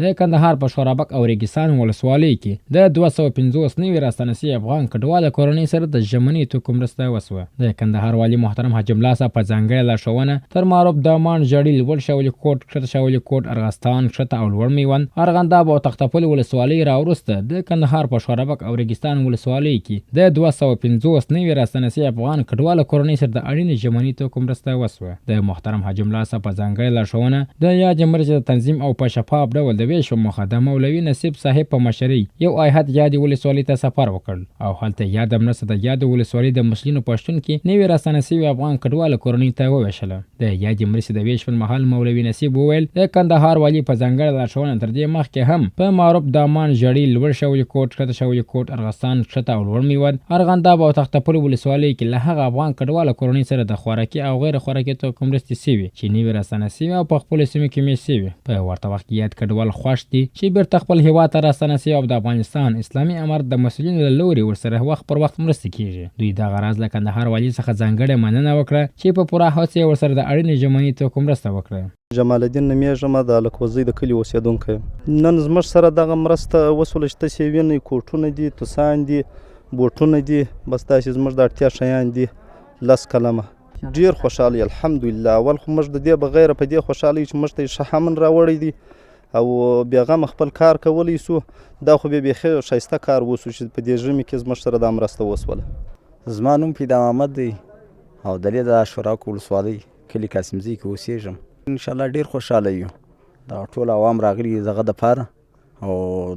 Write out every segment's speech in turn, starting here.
د کندهار په شورابک او ریګستان ولسوالۍ کې د 250 نوي راستانه سوي افغان کډواله کورنۍ سره د ژمنې توکو مرسته وسوه. د کندهار والي محترم حاجي ملا صاحب په ځانګړې لارښوونه تر معروف دامان ژړي لوړ شولي کوټ کښته شولي کوټ ارغستان کښته او لوړ میوند ارغنداب او تختپل ولسوالۍ راوروسته د کندهار په شورابک او ریګستان ولسوالۍ کې د 250 نوي راستانه سوي افغان کډواله کورنۍ سره د اړینې ژمنې توکو مرسته وسوه. د محترم حاجي ملا صاحب په ځانګړې لارښوونه د یادې مرستې د تنظیم او په شفاف ډول د ویش په موخه د مولوي نصیب صاحب په مشرۍ یو هیئت یادې ولسوالۍ ته سفر وکړ او هلته یاده مرسته د یادې ولسوالۍ د مسلمانو پښتون کې نوي راستانه سوي افغان کډواله کورنۍ ته وویشله. د یادې مرستې د ویش پر مهال مولوي نصیب وویل د کندهار والي په ځانګړې لارښوونه تر دې مخکې هم په معروف دامان ژړي لوړ شولي کوټ کښته شولي کوټ ارغستان کښته او لوړ میوند ارغنداب او تختپل ولسوالۍ کې له هغه افغان کډواله کورنۍ سره د خوراکي او غیر خوراکي توکو مرستې سوي چې نوي راستانه سوي او په خپلو سیمو کې میشت سوي. په ورته وخت کې یاد کډوال خوښ دي چې بیرته خپل هیواد ته راستانه سوي او د افغانستان اسلامي امارت د مسؤلینو له لوري ورسره وخت پر وخت مرستې کیږي. دوی دغه راز له کندهار والي څخه ځانګړې مننه وکړه چې په پوره هڅې ورسره د اړینې ژمنې توکو مرسته وکړه. جمال الدین نومیږم، د الکوزۍ د کلي اوسېدونکی یم. نن زموږ سره دغه مرسته وسوله چې تاسې یې وینئ، کوټونه دي، توسان دي، بوټونه دي، بس داسې زموږ د اړتیا شیان دي. 10 کلمه ډېر خوشحاله یم الحمدلله. اول خو موږ د دې بغیر په دې خوشحالۍ چې موږ ته یې ښه امن راوړی دی او بېغمه خپل کار کولی سو. دا خو بیا بیخي ښایسته کار وسو چې په دې ژمي کې زموږ سره دا مرسته وسوله. زما نوم پیدا محمد دی او د د شورابک ولسوالۍ کلي قاسمزی کې اوسېږم. انشاءالله ډېر خوشحاله یو. دغه ټول عوام راغلي دغه دپاره او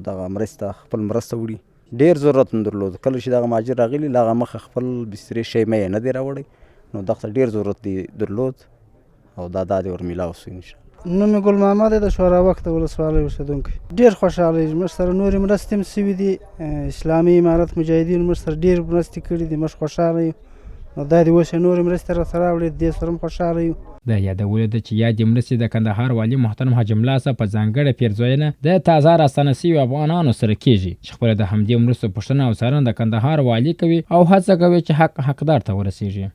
دغه مرسته خپل مرسته وړي. ډېر ضرورت مې درلود. کله چې دغه مهاجر راغلي له هغه مخه خپل بسترې شی مې نه دی راوړی، نو دغه ته ډېر ضرورت دی درلود او دا دې ور میلاو سو انشاءالله. نوم مې ګل محمد دی، د شورابک د ولسوالۍ اوسېدونکی. ډېر خوشحاله یم. موږ سره نورې مرستې هم سوي دي. اسلامي امارت مجاهدینو موږ سره ډېر مرستې کړي دي. موږ خوشحاله یو. نو دا دې اوس یې نورې مرستې راته راوړي، دې سره هم خوشحاله یو. د یادولو ده چې یادې مرستې د کندهار والي محترم حاجي ملا صاحب په ځانګړې پیرزوینه د تازه راستانه سوي افغانانو سره کیږي چې خپله د همدې مرستو پوښتنه او څارنه د کندهار والي کوي او هڅه کوي چې حق حقدار ته ورسیږي.